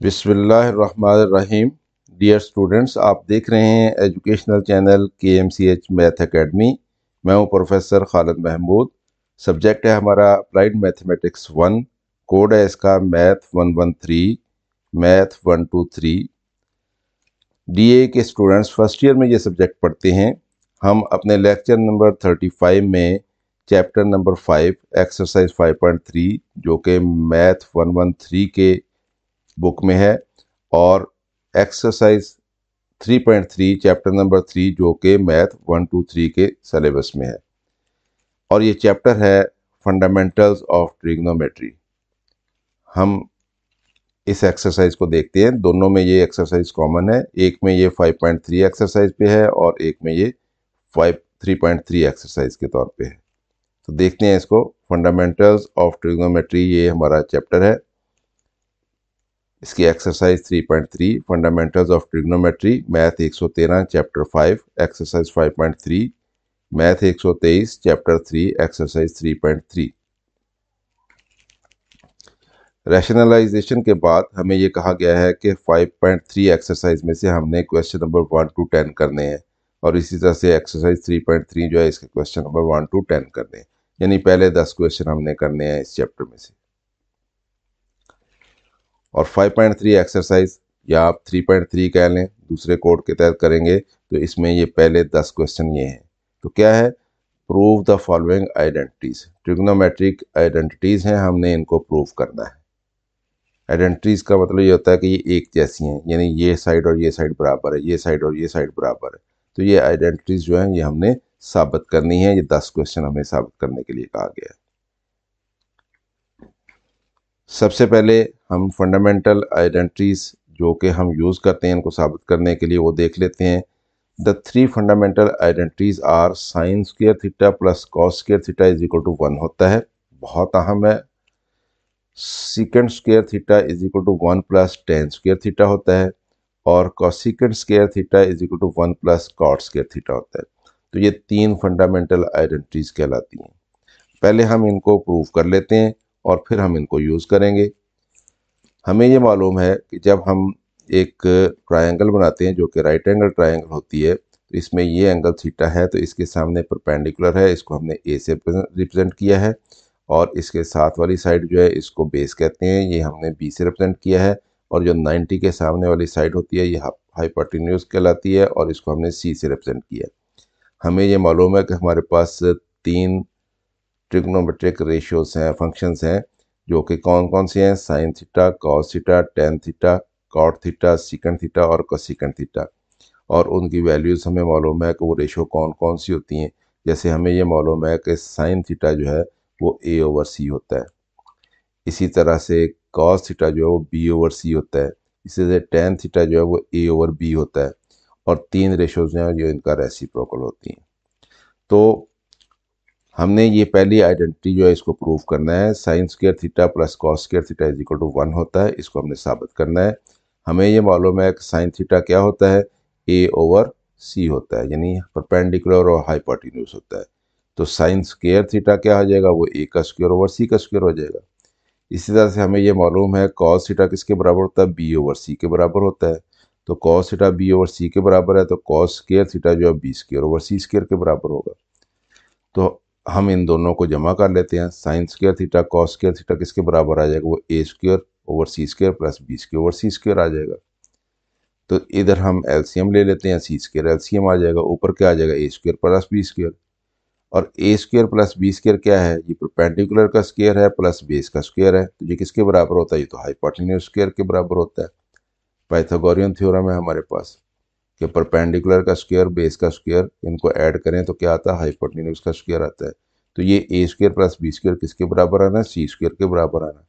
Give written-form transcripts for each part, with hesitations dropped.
बिस्मिल्लाहिर्रहमानिर्रहीम। Dear students, आप देख रहे हैं educational channel KMCH math academy. मैं हूं प्रोफेसर खालिद महमूद। सब्जेक्ट है हमारा अप्लाइड मैथमेटिक्स 1। कोड है इसका मैथ 113, मैथ 123। DA के स्टूडेंट्स फर्स्ट ईयर में ये सब्जेक्ट पढ़ते हैं। हम अपने लेक्चर नंबर 35 में चैप्टर नंबर 5 एक्सरसाइज 5.3 जो कि मैथ 113 के बुक में है, और एक्सरसाइज 3.3 चैप्टर नंबर 3 जो कि मैथ 123 के सिलेबस में है, और ये चैप्टर है फंडामेंटल्स ऑफ ट्रिग्नोमेट्री। हम इस एक्सरसाइज को देखते हैं। दोनों में ये एक्सरसाइज कॉमन है, एक में ये 5.3 एक्सरसाइज पे है और एक में ये 3.3 एक्सरसाइज के तौर पे है। तो देखते हैं इसको। फंडामेंटल्स ऑफ ट्रिग्नोमेट्री ये हमारा चैप्टर है। इसकी exercise 3.3 fundamentals of trigonometry, math 113 chapter 5 exercise 5.3, math 123 chapter 3 exercise 3.3। Rationalisation के बाद हमें ये कहा गया है कि 5.3 एक्सरसाइज में से हमने क्वेश्चन नंबर 1 to 10 करने हैं, और इसी तरह से एक्सरसाइज 3.3 जो है इसके क्वेश्चन नंबर 1 to 10 करने हैं, यानी पहले 10 क्वेश्चन हमने करने हैं इस चैप्टर में से। और 5.3 एक्सरसाइज या आप 3.3 कह लें, दूसरे कोड के तहत करेंगे तो इसमें ये पहले 10 क्वेश्चन ये हैं। तो क्या है? Prove the following identities. Trigonometric identities हैं, हमने इनको प्रूव करना है। आइडेंटिटीज का मतलब ये होता है कि ये एक जैसी हैं, यानी ये साइड और ये साइड बराबर है, ये साइड और ये साइड बराबर है। तो ये आइडेंटिटीज जो हैं ये हमने साबित करनी है। ये 10 क्वेश्चन हमें साबित करने के लिए कहा गया है। सबसे पहले हम फंडामेंटल आइडेंटिटीज जो कि हम यूज़ करते हैं इनको साबित करने के लिए वो देख लेते हैं। The 3 fundamental identities are sine square theta plus cos square theta is equal to 1 होता है, बहुत अहम है। Secant square theta is equal to 1 plus tan square theta होता है, और cosecant square theta is equal to 1 plus cot square theta होता है। तो ये 3 फंडामेंटल आइडेंटिटीज कहलाती हैं। पहले हम इनको प्रूव कर लेते हैं और फिर हम इनको यूज़ करेंगे। हमें ये मालूम है कि जब हम एक ट्रायंगल बनाते हैं जो कि राइट एंगल ट्रायंगल होती है, तो इसमें ये एंगल थीटा है, तो इसके सामने परपेंडिकुलर है, इसको हमने ए से रिप्रेजेंट किया है, और इसके साथ वाली साइड जो है इसको बेस कहते हैं, ये हमने बी से रिप्रेजेंट किया है, और जो 90 के सामने वाली साइड होती है ये हाइपोटेन्यूज कहलाती है, और इसको हमने सी से रिप्रेजेंट किया है। हमें ये मालूम है कि हमारे पास 3 ट्रिग्नोमेट्रिक रेशियोज हैं, फंक्शंस हैं, जो कि कौन कौन से हैं? Sine theta, cos theta, tan theta, cot theta, secant theta और कोसीकेंट थीटा। और उनकी वैल्यूज़ हमें मालूम है कि वो रेशियो कौन कौन सी होती हैं। जैसे हमें ये मालूम है कि साइन थीटा जो है वो A/C होता है, इसी तरह से कॉस थीटा जो है वो B/C होता है, इसी से टेन थीटा जो है वो A/B होता है, और 3 रेशियोज हैं जो इनका रेसिप्रोकल होती हैं। तो हमने ये पहली आइडेंटिटी जो है इसको प्रूव करना है। Sine square theta plus cos square theta is equal to 1 होता है, इसको हमने साबित करना है। हमें ये मालूम है कि साइन थीटा क्या होता है? A/C होता है, यानी परपेंडिकुलर और हाइपोटेन्यूज होता है। तो साइन स्क्वायर थीटा क्या हो जाएगा? वो A का स्क्वायर ओवर C का स्क्वायर हो जाएगा। इसी तरह से हमें ये मालूम है कॉस थीटा किसके बराबर होता है? B/C के बराबर होता है। तो कॉस थीटा B/C के बराबर है, तो कॉस स्क्वायर थीटा जो है B square over C square के बराबर होगा। तो हम इन दोनों को जमा कर लेते हैं। Sine square theta cos square theta किसके बराबर आ जाएगा? वो A square over C square plus B square over C square आ जाएगा। तो इधर हम एलसीएम ले लेते हैं, C स्क्वायर एलसीएम आ जाएगा, ऊपर क्या आ जाएगा? A square plus B square. और A square plus B square क्या है? ये परपेंडिकुलर का स्क्वायर है प्लस बेस का स्क्वायर है, तो ये किसके बराबर होता है? ये तो हाइपोटेन्यूज स्क्वायर के बराबर होता है। पाइथागोरियन थ्योरम है हमारे पास कि परपेंडिकुलर का स्क्वायर बेस का स्क्वायर, इनको ऐड करें तो क्या आता है? हाइपोटेन्यूज का स्क्वायर आता है। तो ये A square plus B square किसके बराबर आना है? C स्क्वायर के बराबर आना।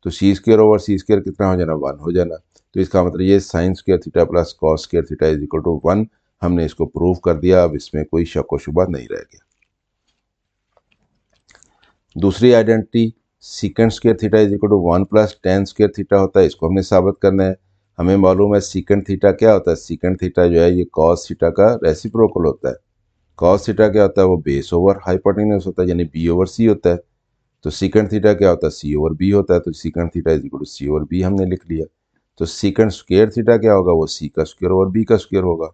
तो C square over C square कितना हो जाना? 1 हो जाना। तो इसका मतलब ये sine square theta plus cos square theta is equal to 1, हमने इसको प्रूव कर दिया। अब इसमें कोई शक व शुबा नहीं रह गया। दूसरी identity secant square theta is equal to 1 plus tan square theta होता है, इसको हमने साबित करना है। हमें मालूम है सीकेंट थीटा क्या होता है? सीकेंट थीटा जो है ये कॉस थीटा का रेसिप्रोकल होता है। कॉस थीटा क्या होता है? वो बेस ओवर हाइपोटेन्यूज होता है, यानी B/C होता है। तो सीकेंट थीटा क्या होता है? C/B होता है। तो secant theta is equal to C/B हमने लिख लिया। तो सीकेंट स्क्वायर थीटा क्या होगा, वो सी का स्क्वायर ओवर बी का स्क्वायर होगा।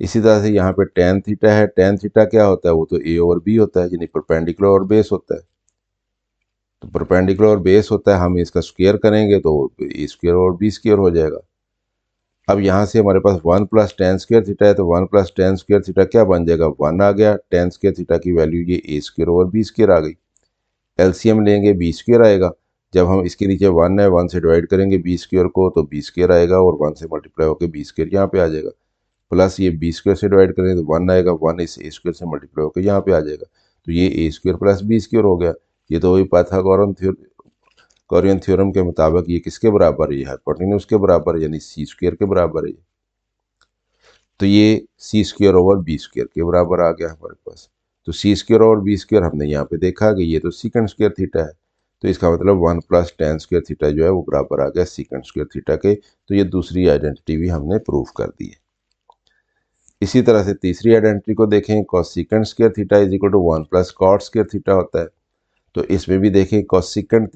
इसी तरह से यहाँ पे टेन थीटा है, टेन थीटा क्या होता है, वो तो ए ओवर बी होता है, यानी परपेंडिकुलर और बेस होता है। तो परपेंडिकुलर और बेस होता है, हम इसका स्क्वायर करेंगे तो ए स्क्वायर और बी स्क्वायर हो जाएगा। अब यहाँ से हमारे पास 1 प्लस टेन स्क्वायर थीटा है, तो 1 प्लस टेन स्क्वायर थीटा क्या बन जाएगा, 1 आ गया। टेन स्क्वायर थीटा की वैल्यू ये ए स्क्वायर ओवर बी स्क्वायर आ गई। एलसीएम लेंगे बी स्क्वायर आएगा। जब हम इसके नीचे 1 है, 1 से डिवाइड करेंगे बी स्क्वायर को तो बी स्क्वायर आएगा, और 1 से मल्टीप्लाई होकर बी स्क्वायर यहाँ पे आ जाएगा। प्लस ये बी स्क्वायर से डिवाइड करेंगे तो 1 आएगा, 1 इस ए स्क्वायर से मल्टीप्लाई होकर यहाँ पे आ जाएगा। तो ये ए स्क्वायर प्लस बी स्क्वायर हो गया। ये तो वही पाइथागोरन थ्योरम के मुताबिक ये किसके बराबर है, हाइपोटेन्यूज के बराबर, यानी सी स्क्वायर के बराबर है। तो ये सी स्क्वायर ओवर बी स्क्वायर के बराबर आ गया हमारे पास। तो सी स्क्वायर ओवर बी स्क्वायर हमने यहाँ पे देखा कि ये तो सीकेंट स्क्वायर थीटा है, तो इसका मतलब 1 प्लस टेन स्क्वायर थीटा जो है वो बराबर आ गया सीकेंट स्क्वायर थीटा के। तो ये दूसरी आइडेंटिटी भी हमने प्रूव कर दी है। इसी तरह से तीसरी आइडेंटिटी को देखें, cosecant square theta is equal to 1 plus cot square theta होता है। तो इसमें भी देखें कॉसिकेंट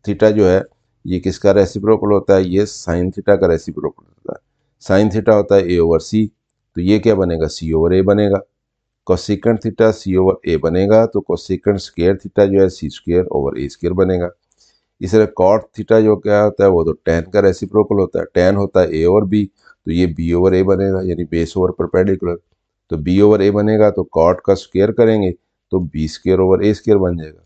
थीटा जो है ये किसका रेसिप्रोकल होता है, ये साइन थीटा का रेसिप्रोकल होता है। साइन थीटा होता है ए ओवर सी, तो ये क्या बनेगा, सी ओवर ए बनेगा। कोसेकेंट थीटा सी ओवर ए बनेगा, तो कोसेकेंट स्क्वायर थीटा जो है सी स्क्वायर ओवर ए स्क्वायर बनेगा। इस तरह कॉट थीटा जो क्या होता है, वो तो टेन का रेसिप्रोकल होता है। टेन होता है ए ओवर बी, तो ये बी ओवर ए बनेगा, यानी बेस ओवर परपेंडिकुलर। तो बी ओवर ए बनेगा, तो कॉट का स्क्वायर करेंगे तो बी स्क्वायर ओवर ए स्क्वायर बन जाएगा।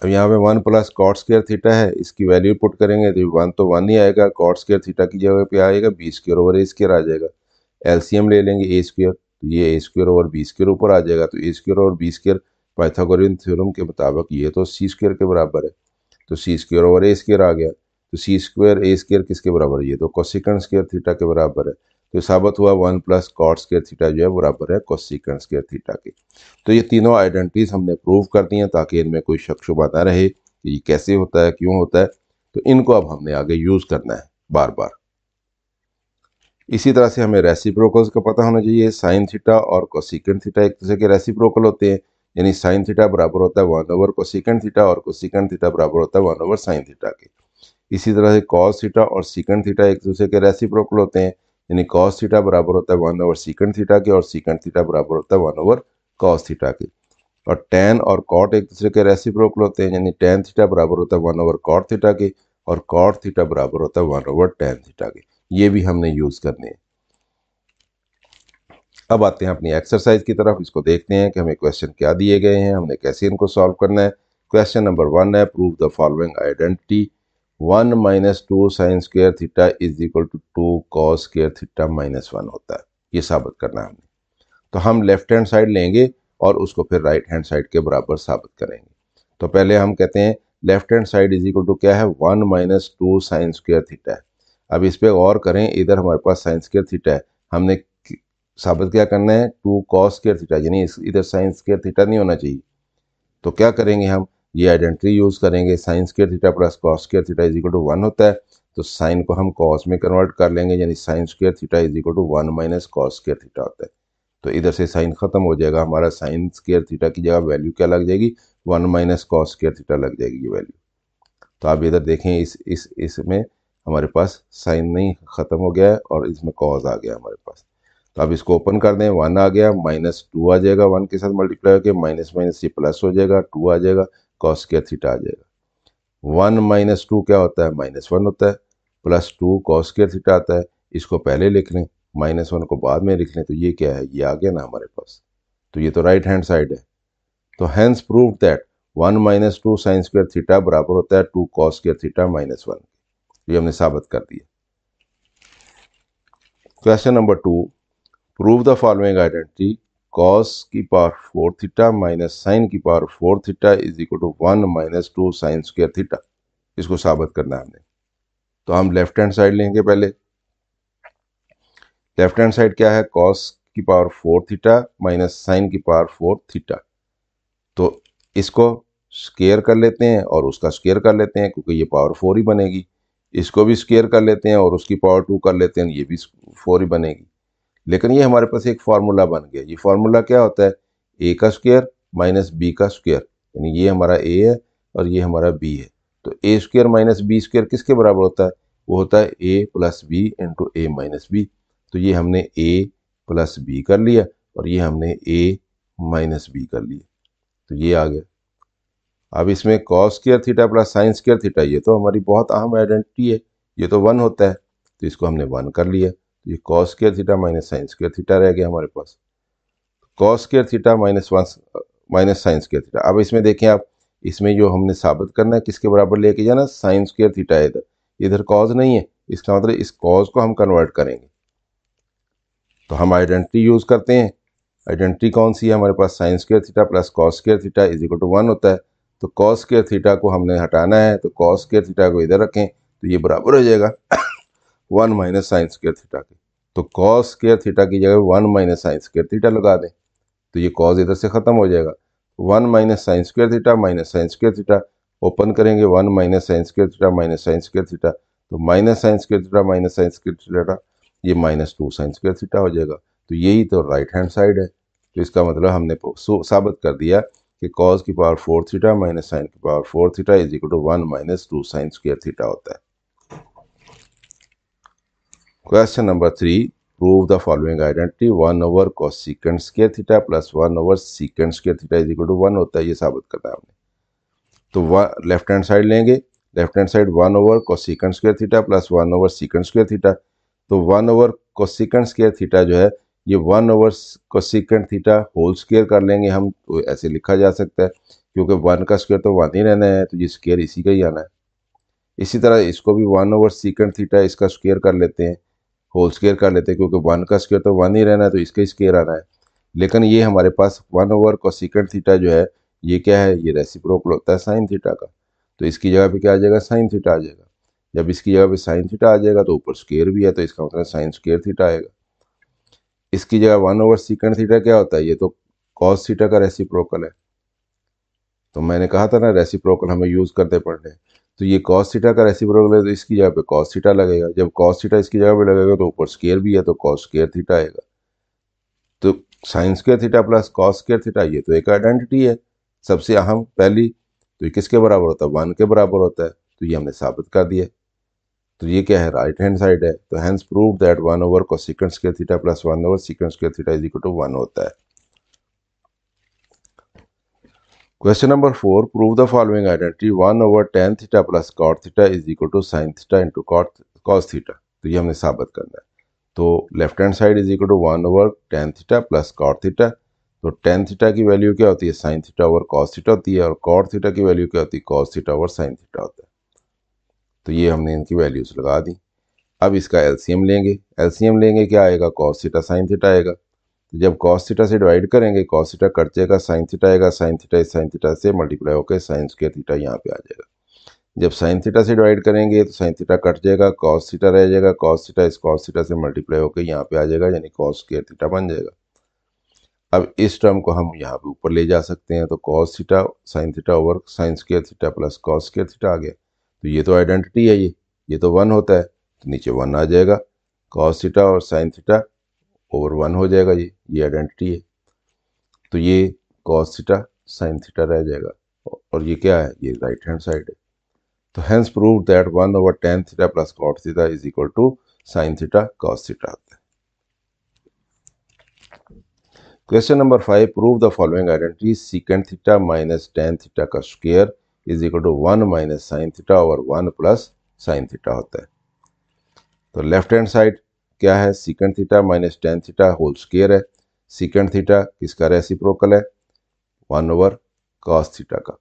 अब यहाँ पे 1 प्लस कॉट स्क्वायर थीटा है, इसकी वैल्यू पुट करेंगे तो 1 तो 1 ही आएगा, कॉट स्क्वायर थीटा की जगह पे आएगा बी स्क्वायर ओवर ए स्क्वायर आ जाएगा। एलसीएम ले लेंगे ए स्क्वायर, तो ये ए स्क्वायर ओवर बी स्क्वायर ऊपर आ जाएगा। तो ए स्क्वायर और बी स्क्वायर पाइथागोरन थ्योरम के मुताबिक ये तो सी स्क्वायर के बराबर है, तो सी स्क्वायर ओवर ए स्क्वायर आ गया। तो सी स्क्वायर ए स्क्वायर किसके बराबर है, ये तो कोसेकेंट स्क्वायर थीटा के बराबर है। तो साबित हुआ 1 प्लस कॉट स्क्वायर थीटा जो है बराबर है कोसेकेंट स्क्वायर थीटा के। तो ये तीनों आइडेंटिटीज हमने प्रूव कर दी हैं, ताकि इनमें कोई शक शुबा ना रहे कि ये कैसे होता है, क्यों होता है। तो इनको अब हमने आगे यूज करना है बार बार। इसी तरह से हमें रेसिप्रोकल्स का पता होना चाहिए। साइन थीटा और कोसेकेंट थीटा एक दूसरे के रेसिप्रोकल होते हैं, यानी साइन थीटा बराबर होता है 1 ओवर कोसेकेंट थीटा, और कोसेकेंट थीटा बराबर होता है 1 ओवर साइन थीटा के। इसी तरह से कॉस थीटा और सीकेंट थीटा एक दूसरे के रेसिप्रोकल होते हैं, यानी कॉस थीटा बराबर होता है 1 ओवर सीकेंट थीटा के, और सीकेंट थीटा बराबर होता है 1 ओवर कॉस थीटा के। और टैन और कॉट एक दूसरे के रेसिप्रोकल होते हैं, यानी टैन थीटा बराबर होता है 1 ओवर कॉट थीटा के, और कॉट थीटा बराबर होता है 1 ओवर टैन थीटा के। ये भी हमने यूज करने हैं। अब आते हैं अपनी एक्सरसाइज की तरफ। इसको देखते हैं कि हमें क्वेश्चन क्या दिए गए हैं, हमने कैसे इनको सॉल्व करना है। क्वेश्चन नंबर 1 है, prove the following identity 1 minus 2 sine square theta is equal to 2 cos square theta minus 1 होता है। ये साबित करना है हमने। तो हम लेफ्ट हैंड साइड लेंगे और उसको फिर राइट हैंड साइड के बराबर साबित करेंगे। तो पहले हम कहते हैं left hand side is equal to क्या है, 1 माइनस 2 साइन स्क्वायर थीटा है। अब इस पर गौर करें, इधर हमारे पास साइन स्क्वायर थीटा है, हमने साबित क्या करना है, 2 कॉस स्क्वायर थीटा, यानी इधर साइन स्क्वायर थीटा नहीं होना चाहिए। तो क्या करेंगे, हम ये आइडेंटिटी यूज करेंगे, sine square theta plus cos square theta is equal to 1 होता है। तो साइन को हम कॉस में कन्वर्ट कर लेंगे, यानी sine square theta is equal to 1 minus cos square theta होता है। तो इधर से साइन खत्म हो जाएगा, हमारा साइन स्क्वायर थीटा की जगह वैल्यू क्या लग जाएगी, 1 माइनस कॉस स्क्वायर थीटा लग जाएगी ये वैल्यू। तो आप इधर देखें, इसमें हमारे पास साइन नहीं खत्म हो गया है और इसमें कॉस आ गया हमारे पास। तो अब इसको ओपन कर दें, 1 आ गया, माइनस 2 आ जाएगा, 1 के साथ मल्टीप्लाई होकर माइनस माइनस ये प्लस हो जाएगा, 2 आ जाएगा, कॉस स्क्वायर थीटा आ जाएगा। 1 माइनस 2 क्या होता है, माइनस 1 होता है, प्लस 2 कॉस स्क्वायर थीटा आता है। इसको पहले लिख लें, माइनस 1 को बाद में लिख लें, तो ये क्या है, ये आ गया ना हमारे पास। तो ये तो राइट हैंड साइड है। तो hence prove that 1 minus 2 sine square theta बराबर होता है 2 कॉस स्क्वायर थीटा माइनस 1। ये हमने साबित कर दिया। Question number 2, prove the following identity cos की पावर 4 थीटा माइनस साइन की power 4 theta is equal to 1 minus 2 sine square theta. इसको साबित करना है हमने। तो हम लेफ्ट हैंड साइड लेंगे पहले। लेफ्ट हैंड साइड क्या है, cos की पावर 4 थीटा माइनस साइन की पावर 4 थीटा। तो इसको स्क्वायर कर लेते हैं और उसका स्क्वायर कर लेते हैं, क्योंकि ये पावर 4 ही बनेगी। इसको भी स्क्वायर कर लेते हैं और उसकी पावर 2 कर लेते हैं, ये भी 4 ही बनेगी। लेकिन ये हमारे पास एक फार्मूला बन गया। ये फार्मूला क्या होता है, ए का स्क्वायर माइनस बी का स्क्वायर, यानी ये हमारा ए है और ये हमारा बी है। तो ए स्क्वायर माइनस बी स्क्वायर किसके बराबर होता है? वो होता है ए प्लस बी इंटू ए माइनस बी। तो ये हमने ए प्लस बी कर लिया और ये हमने ए माइनस बी कर लिया, तो ये आ गया। अब इसमें cos square theta plus sign square theta, ये तो हमारी बहुत अहम आइडेंटिटी है, ये तो 1 होता है, तो इसको हमने 1 कर लिया। तो ये cos square theta minus sine square theta रह गया हमारे पास, cos square theta minus 1 minus sine square theta. अब इसमें देखें आप, इसमें जो हमने साबित करना है किसके बराबर लेके जाना, साइन स्क्वायर थीटा है, इधर इधर कॉज नहीं है, इसका मतलब इस कॉज को हम कन्वर्ट करेंगे। तो हम आइडेंटिटी यूज करते हैं, आइडेंटिटी कौन सी है हमारे पास, sine square theta plus cos square theta is equal to 1 होता है। तो कॉस स्क्वायर थीटा को हमने हटाना है, तो कॉस स्क्वायर थीटा को इधर रखें, तो ये बराबर हो जाएगा 1 माइनस साइन स्क्वायर थीटा के। तो कॉस स्क्वायर थीटा की जगह 1 माइनस साइन स्क्वायर थीटा लगा दें, तो ये कॉज इधर से खत्म हो जाएगा। 1 minus sine square theta minus sine square theta, open करेंगे 1 minus sine square theta minus sine square theta, तो minus sine square theta minus sine square theta, ये माइनस 2 साइन स्क्वायर थीटा हो जाएगा। तो यही तो राइट हैंड साइड है। तो इसका मतलब हमने साबित कर दिया कि कॉस की पावर 4 थीटा माइनस साइन की power 4 theta is equal to 1 minus 2 sine square theta होता है। Question number 3, prove the following identity 1 over cosecant square theta plus 1 over secant square theta is equal to 1 होता है, ये साबित करना है हमने। तो लेफ्ट हैंड साइड लेंगे, left hand side 1 over cosecant square theta plus 1 over secant square theta. तो 1 ओवर कोसेकेंट स्क्वायर थीटा जो है ये 1 over cosecant theta whole square कर लेंगे हम, तो ऐसे लिखा जा सकता है, क्योंकि 1 का स्क्वायर तो 1 ही रहना है, तो ये स्क्वायर इसी का ही आना है। इसी तरह इसको भी 1 ओवर सीकेंट थीटा इसका स्क्वायर कर लेते हैं, होल स्क्वायर कर लेते हैं, क्योंकि 1 का स्क्वायर तो 1 ही रहना है, तो इसका ही स्क्वायर आना है। लेकिन ये हमारे पास 1 ओवर कोसेकेंट थीटा जो है ये क्या है, ये रेसिप्रोकल होता है साइन थीटा का, तो इसकी जगह पे क्या आ जाएगा, साइन थीटा आ जाएगा। जब इसकी जगह पे साइन थीटा आ जाएगा तो ऊपर स्क्वायर भी है, तो इसका मतलब साइन स्क्वायर थीटा आएगा। इसकी जगह 1 ओवर सीकेंट थीटा क्या होता है, ये तो कॉस थीटा का रेसिप्रोकल है। तो मैंने कहा था ना रेसिप्रोकल हमें यूज करते पड़ने, तो ये कॉस थीटा का रेसिप्रोकल है, तो इसकी जगह पे कॉस थीटा लगेगा। जब कॉस थीटा इसकी जगह पे लगेगा तो ऊपर स्क्वायर भी है, तो कॉस स्क्वायर थीटा आएगा। तो sign square theta plus cos square theta ये तो एक आइडेंटिटी है सबसे अहम पहली, तो ये किसके बराबर होता है, 1 के बराबर होता है, तो ये हमने साबित कर दिया। तो ये क्या है, राइट हैंड साइड है। तो hence prove that 1 over cosecant square theta plus 1 over secant square theta is equal to 1 होता है। Question number 4, prove the following identity 1 over tan theta plus cot theta is equal to sin theta into cos theta. तो ये हमने साबित करना है। तो left hand side is equal to 1 over tan theta plus cot theta. तो tan theta की value क्या होती है, sin theta over cos theta होती है, और cot थीटा की वैल्यू क्या होती है, cos theta over sin theta होता है। तो ये हमने इनकी वैल्यूज लगा दी। अब इसका एलसीएम लेंगे, एलसीएम लेंगे क्या आएगा, cos थीटा sin थीटा आएगा। तो जब cos थीटा से डिवाइड करेंगे cos थीटा कट जाएगा, sin थीटा आएगा, sin थीटा इस sin थीटा से मल्टीप्लाई होकर sin स्क्वायर थीटा यहाँ पे आ जाएगा। जब sin थीटा से डिवाइड करेंगे तो sin थीटा कट जाएगा, cos थीटा रह जाएगा, cos थीटा इस cos थीटा से मल्टीप्लाई होकर यहाँ पे आ जाएगा, यानी cos स्क्वायर थीटा बन जाएगा। अब इस टर्म को हम यहाँ पे ऊपर ले जा सकते हैं, तो cos theta sin theta over sin square theta plus cos square theta आ गया। तो ये तो आइडेंटिटी है, ये तो 1 होता है, तो नीचे 1 आ जाएगा, cos थीटा और sin थीटा ओवर 1 हो जाएगा, ये आइडेंटिटी है। तो ये cos थीटा sin थीटा रह जाएगा, और ये क्या है, ये राइट हैंड साइड है। तो hence prove that 1 over tan theta plus cot theta is equal to sin theta cos theta आता है। Question number 5, prove the following identity secant theta minus tan theta का square is equal to 1 minus sin theta over 1 plus sin theta होता है। तो left hand side क्या है, secant theta minus tan theta whole square है। Secant theta किसका reciprocal है, 1 over cos theta का,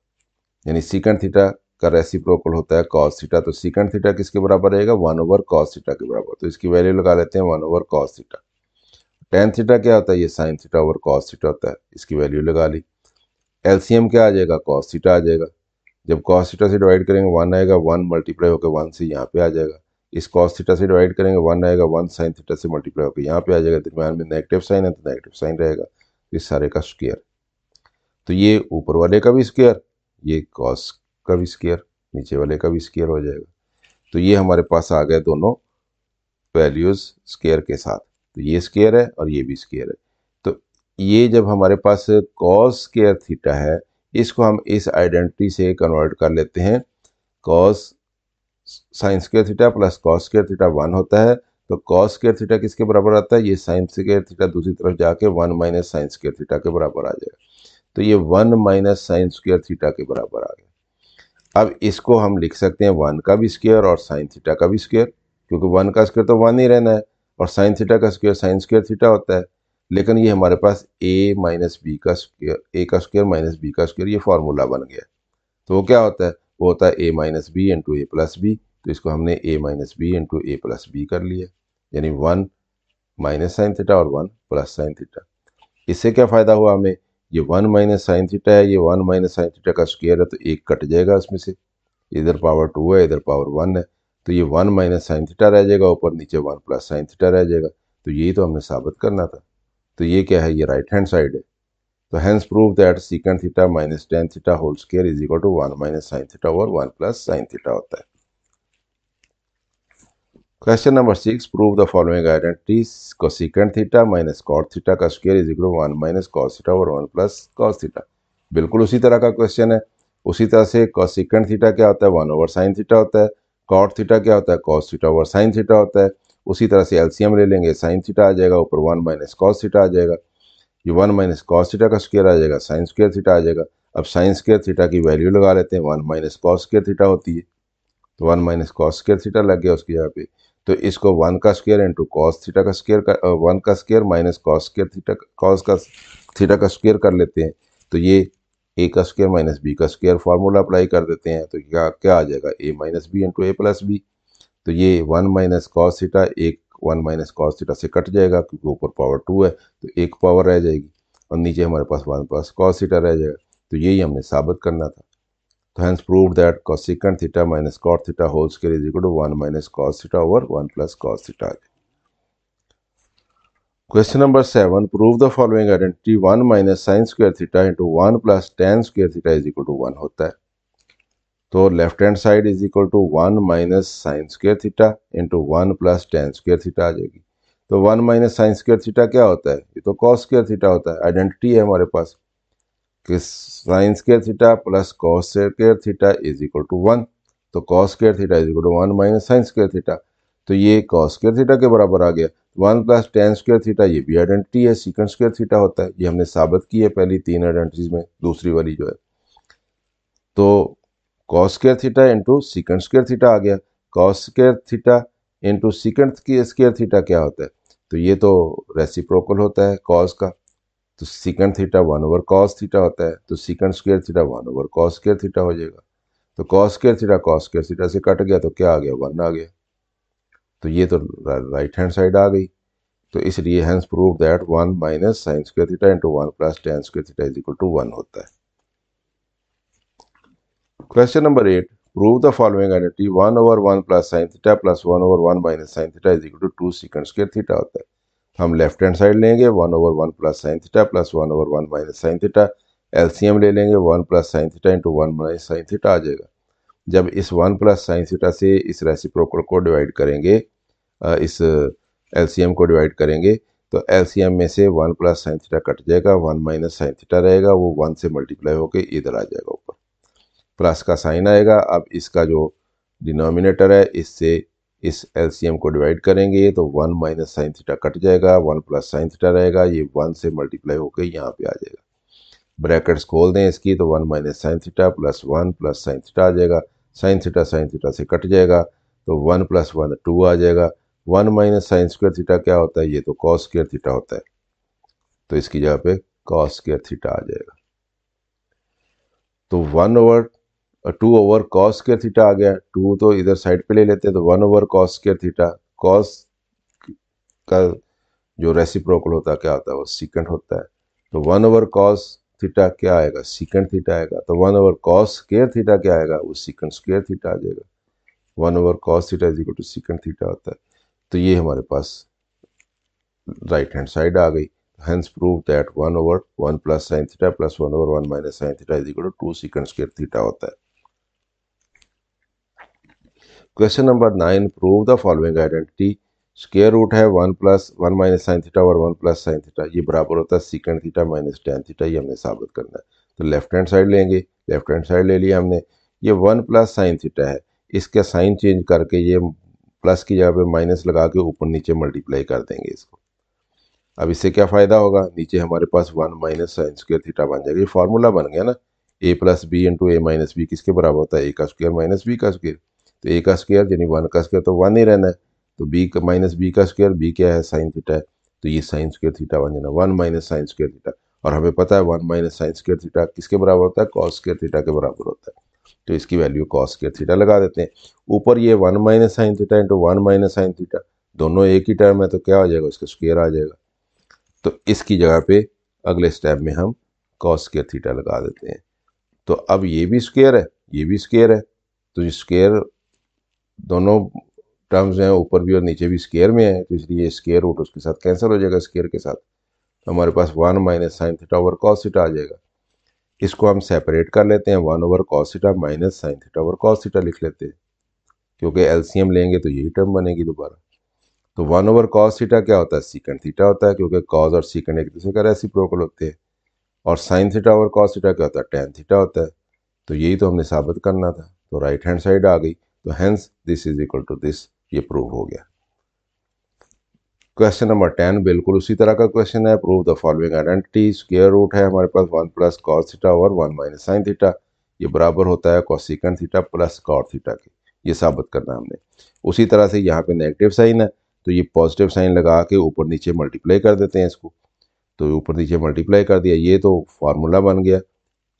यानी सीकेंट थीटा का रेसिप्रोकल होता है cos थीटा। तो सीकेंट थीटा किसके बराबर रहेगा, 1 ओवर cos थीटा के बराबर। तो इसकी वैल्यू लगा लेते हैं 1 over cos theta. tan theta क्या होता है, ये sin theta over cos theta होता है, इसकी वैल्यू लगा ली। एलसीएम क्या आ जाएगा, cos थीटा आ जाएगा। जब cos थीटा से डिवाइड करेंगे 1 आएगा, 1 मल्टीप्लाई होकर 1 से यहाँ पे आ जाएगा। इस cos थीटा से डिवाइड करेंगे 1 आएगा, 1 sin थीटा से मल्टीप्लाई होकर यहाँ पे आ जाएगा। दरम्यान में नेगेटिव साइन है तो नेगेटिव साइन रहेगा, इस सारे का स्क्वायर। तो ये ऊपर वाले का भी स्क्वायर, ये cos का भी स्क्वायर, नीचे वाले का भी स्क्वायर हो जाएगा। तो ये हमारे पास आ गए दोनों वैल्यूज स्क्वायर के साथ। तो ये स्क्वायर है और ये भी स्क्वायर है। तो ये जब हमारे पास cos स्क्वायर थीटा है, इसको हम इस आइडेंटिटी से कन्वर्ट कर लेते हैं cos sine square theta plus cos square theta 1 होता है, तो कॉस स्क्वायर थीटा किसके बराबर आता है, ये साइन स्क्वायर थीटा दूसरी तरफ जाके 1 माइनस साइन स्क्वायर थीटा के बराबर आ जाएगा। तो ये 1 माइनस साइन स्क्वायर थीटा के बराबर आ गया। अब इसको हम लिख सकते हैं 1 का भी स्क्वायर और साइन थीटा का भी स्क्वायर, क्योंकि 1 का स्क्वायर तो 1 ही रहना है और साइन थीटा का स्क्वायर साइन स्क्वायर थीटा होता है। लेकिन ये हमारे पास a माइनस बी का स्क्वायर, a का स्क्वायर माइनस बी का स्क्वायर, ये फॉर्मूला बन गया। तो वो क्या होता है, वो होता है a minus b into a plus b. तो इसको हमने a minus b into a plus b कर लिया, यानी 1 माइनस साइन थीटा और 1 प्लस साइन थीटा। इससे क्या फ़ायदा हुआ हमें, ये 1 माइनस साइन थीटा है, ये 1 माइनस साइन थीटा का स्क्वायर है, तो एक कट जाएगा उसमें से, इधर पावर 2 है इधर पावर 1 है, तो ये 1 माइनस साइन थीटा रह जाएगा, ऊपर नीचे 1 प्लस साइन थीटा रह जाएगा। तो यही तो हमने साबित करना था। तो ये क्या है, ये राइट हैंड साइड है। तो hence prove that secant theta minus tan theta whole square is equal to 1 minus sine theta over 1 plus sine theta होता है। Question number 6, prove the following identities, cosecant theta minus cot theta का square is equal to 1 minus cos theta over 1 plus cos theta. बिल्कुल उसी तरह का question है। उसी तरह से कोसेकेंट थीटा क्या होता है, 1 ओवर साइन थीटा होता है। कॉट थीटा क्या होता है, cos theta over sign theta होता है। उसी तरह से एलसीएम ले लेंगे, साइन थीटा आ जाएगा, ऊपर 1 माइनस कॉस थीटा आ जाएगा, ये 1 माइनस कॉस थीटा का स्क्वायर आ जाएगा, साइन स्क्वायर थीटा आ जाएगा। अब साइन स्क्वायर थीटा की वैल्यू लगा लेते हैं, 1 माइनस कॉस स्क्वायर थीटा होती है, तो 1 माइनस कॉस स्क्वायर थीटा लग गया उसकी जगह पे। तो इसको 1 का स्क्वायर इंटू कॉस थीटा का स्क्वायर का 1 का square minus cos square theta cos का थीटा का स्क्वायर कर लेते हैं। तो ये a का स्क्वायर माइनस बी का स्क्वायर फार्मूला अप्लाई कर देते हैं, तो क्या क्या आ जाएगा, a minus b into a plus b. तो ये 1 माइनस कॉस थीटा एक 1 माइनस कॉस थीटा से कट जाएगा, क्योंकि ऊपर पावर 2 है तो एक पावर रह जाएगी, और नीचे हमारे पास 1 प्लस कॉस थीटा रह जाएगा। तो यही हमने साबित करना था। तो hence proved that cosecant theta minus cot theta whole square is equal to 1 minus cos theta over 1 plus cos theta. Question number 7, prove the following identity, 1 minus sin square theta into 1 plus tan square theta is equal to 1 होता है। तो left hand side is equal to 1 minus sine square theta into 1 plus tan square theta आ जाएगी। तो 1 minus sine square theta क्या होता है, ये तो कॉस स्क्वायर थीटा होता है। आइडेंटिटी है हमारे पास कि sine square theta plus cos square theta is equal to 1। तो cos square theta is equal to 1 minus sine square theta, तो ये कॉस स्क्वायर थीटा के बराबर आ गया। 1 प्लस टेन स्क्वायर थीटा, ये भी आइडेंटिटी है, सीकेंट स्क्वायर थीटा होता है। ये हमने साबित की है पहली 3 आइडेंटिटीज में, दूसरी वाली जो है। तो cos square theta into secant square theta आ गया। Cos square theta into secant square theta क्या होता है, तो ये तो रेसिप्रोकल होता है कॉस का, तो secant theta 1 over cos theta होता है, तो secant square theta 1 over cos square theta हो जाएगा। तो cos square theta cos square theta से कट गया, तो क्या आ गया, 1 आ गया। तो ये तो राइट हैंड साइड आ गई। तो इसलिए hence prove that 1 minus sine square theta into 1 plus tan square theta is equal to 1 होता है। Question number 8, prove the following identity, 1 over 1 plus sine theta plus 1 over 1 minus sine theta is equal to 2 secant square theta होता है। हम left hand side लेंगे, 1 over 1 plus sine theta plus 1 over 1 minus sine theta. LCM ले लेंगे, 1 plus sine theta into 1 minus sine theta आ जाएगा। जब इस 1 प्लस साइन थीटा से इस रेसिप्रोकल को डिवाइड करेंगे, इस एलसीएम को डिवाइड करेंगे, तो एलसीएम में से 1 प्लस साइन थीटा कट जाएगा, 1 माइनस साइन थीटा रहेगा, वो 1 से मल्टीप्लाई होकर इधर आ जाएगा, ऊपर प्लस का साइन आएगा। अब इसका जो डिनोमिनेटर है, इससे इस एलसीएम को डिवाइड करेंगे, तो 1 माइनस साइन थीटा कट जाएगा, 1 प्लस साइन थीटा रहेगा, ये 1 से मल्टीप्लाई होकर यहाँ पे आ जाएगा। ब्रैकेट्स खोल दें इसकी, तो 1 minus sine theta plus 1 plus sine theta आ जाएगा। साइन थीटा से कट जाएगा, तो 1 प्लस 1 2 आ जाएगा। 1 माइनस साइन स्क्वायर थीटा क्या होता है, ये तो कॉस स्क्वायर थीटा होता है, तो इसकी जगह पे कॉस स्क्वायर थीटा आ जाएगा। तो 1 over 2 over cos square theta आ गया, 2 तो इधर साइड पे ले लेते हैं, तो 1 over cos square theta, cos का जो रेसिप्रोकल होता है क्या होता है, वो सीकेंट होता है। तो 1 ओवर कॉस थीटा क्या आएगा, सीकेंट थीटा आएगा। तो 1 ओवर कॉस स्क्वायर थीटा क्या आएगा, वो सीकेंट स्क्वायर थीटा आ जाएगा। 1 over cos theta is equal to secant theta होता है। तो ये हमारे पास राइट हैंड साइड आ गई। hence prove that 1 over 1 plus sin theta plus 1 over 1 minus sin theta is equal to 2 secant square theta होता है। Question number 9, prove the following identity, square root है 1 प्लस 1 माइनस साइन थीटा और 1 plus sine theta, ये बराबर होता है secant theta minus tan theta. ये हमने साबित करना है। तो लेफ्ट हैंड साइड लेंगे, लेफ्ट हैंड साइड ले लिया हमने, ये 1 प्लस साइन थीटा है, इसका साइन चेंज करके ये प्लस की जगह पे माइनस लगा के ऊपर नीचे मल्टीप्लाई कर देंगे इसको। अब इससे क्या फ़ायदा होगा, नीचे हमारे पास 1 माइनस साइन स्क्वायर थीटा बन जाएगा। ये फार्मूला बन गया ना, ए प्लस बी इंटू ए माइनस बी किसके बराबर होता है, ए का स्क्वायर माइनस बी का स्क्वायर। तो ए का स्क्वायर यानी 1 का स्क्वायर तो 1 ही रहना है, तो बी का माइनस बी का स्क्वायर, बी क्या है साइन थीटा है, तो ये साइन स्क्वायर थीटा बन जाना 1 माइनस साइन स्क्वायर थीटा। और हमें पता है 1 माइनस साइन स्क्वायर थीटा किसके बराबर होता है, कॉस स्क्वायर थीटा के बराबर होता है। तो इसकी वैल्यू कॉस स्क्वायर थीटा लगा देते हैं। ऊपर ये 1 minus sine theta into 1 minus sine theta, दोनों एक ही टर्म है तो क्या हो जाएगा, उसका स्क्वायर आ जाएगा। तो इसकी जगह पे अगले स्टेप में हम कॉस स्क्वायर थीटा लगा देते हैं। तो अब ये भी स्क्वायर है, ये भी स्क्वायर है, तो ये स्क्वायर दोनों टर्म्स हैं, ऊपर भी और नीचे भी स्क्वायर में है, तो इसलिए स्क्वायर रूट उसके साथ कैंसिल हो जाएगा स्क्वायर के साथ। तो हमारे पास 1 minus sine theta over cos theta आ जाएगा। इसको हम सेपरेट कर लेते हैं, 1 over cos theta minus sine theta over cos theta लिख लेते हैं, क्योंकि एलसीएम लेंगे तो यही टर्म बनेगी दोबारा। तो 1 ओवर कॉस थीटा क्या होता है, सीकेंट थीटा होता है, क्योंकि कॉस और सीकेंट एक दूसरे का रेसिप्रोकल होते हैं। और sign theta over cos theta क्या होता है, टैन थीटा होता है। तो यही तो हमने साबित करना था, तो राइट हैंड साइड आ गई, तो hence this is equal to this, ये प्रूव हो गया। क्वेश्चन नंबर 10 बिल्कुल उसी तरह का क्वेश्चन है, prove the following identity. Square root है हमारे पास 1 plus cos theta over 1 minus sine theta, ये बराबर होता है cosecant theta plus cot theta के, ये साबित करना हमने। उसी तरह से यहाँ पे नेगेटिव साइन है, तो ये पॉजिटिव साइन लगा के ऊपर नीचे मल्टीप्लाई कर देते हैं इसको, तो ऊपर नीचे मल्टीप्लाई कर दिया, ये तो फार्मूला बन गया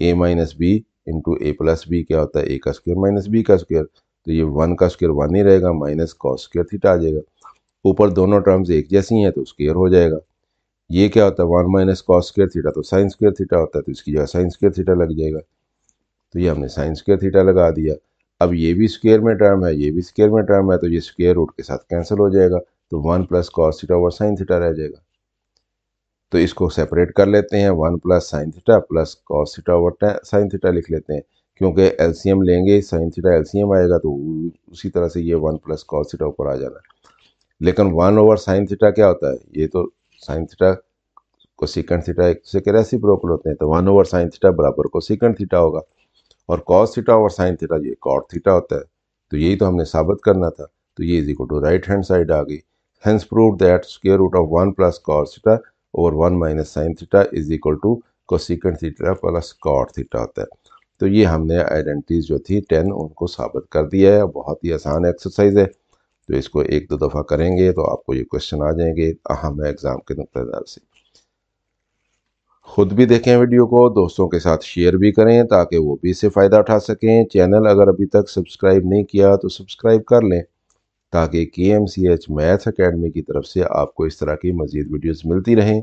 ए minus b into a plus B क्या होता है, ए का स्क्वायर माइनस बी का स्क्वायर। तो ये 1 का स्क्वायर 1 ही रहेगा, माइनस कॉस स्क्वायर थीटा आ जाएगा। ऊपर दोनों टर्म्स एक जैसी हैं तो स्क्वायर हो जाएगा। ये क्या होता है 1 माइनस कॉस स्क्वायर थीटा, तो साइन स्क्वायर थीटा होता है, तो इसकी जगह साइन स्क्वायर थीटा लग जाएगा। तो ये हमने साइन स्क्वायर थीटा लगा दिया। अब ये भी स्क्वायर में टर्म है, ये भी स्क्वायर में टर्म है, तो ये स्क्वायर रूट के साथ कैंसिल हो जाएगा, तो 1 plus cos theta over sine theta रह जाएगा। तो इसको सेपरेट कर लेते हैं, 1 plus sine theta plus cos theta over sine theta लिख लेते हैं, क्योंकि एलसीएम लेंगे साइन थीटा एलसीएम आएगा, तो उसी तरह से ये 1 प्लस कॉस थीटा ऊपर आ जाना। लेकिन 1 ओवर साइन थीटा क्या होता है, ये तो साइन थीटा को सीकेंट थीटा एक दूसरे के रेसिप्रोकल होते हैं, तो 1 ओवर साइन थीटा बराबर को सीकेंट थीटा होगा, और cos theta over sign theta ये कॉट थीटा होता है। तो यही तो हमने साबित करना था, तो ये is equal to right hand side आ गई। Hence prove that square root of 1 plus cos theta over 1 minus sine theta is equal to cosecant theta plus cot theta होता है। तो ये हमने आइडेंटिटीज जो थी 10 उनको साबित कर दिया है। बहुत ही आसान एक्सरसाइज है, तो इसको 1-2 दफ़ा करेंगे तो आपको ये क्वेश्चन आ जाएंगे अहम एग्ज़ाम के नुक्तेदार से। खुद भी देखें वीडियो को, दोस्तों के साथ शेयर भी करें ताकि वो भी इससे फ़ायदा उठा सकें। चैनल अगर अभी तक सब्सक्राइब नहीं किया तो सब्सक्राइब कर लें, ताकि KMCH मैथ अकेडमी की तरफ से आपको इस तरह की मज़ीद वीडियोस मिलती रहें।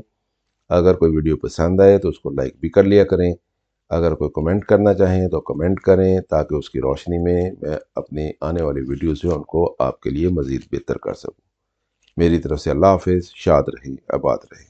अगर कोई वीडियो पसंद आए तो उसको लाइक भी कर लिया करें। अगर कोई कमेंट करना चाहें तो कमेंट करें, ताकि उसकी रोशनी में मैं अपनी आने वाली वीडियोज़ जो है उनको आपके लिए मज़ीद बेहतर कर सकूँ। मेरी तरफ से अल्लाह हाफिज़, शाद रहें, आबाद रहें।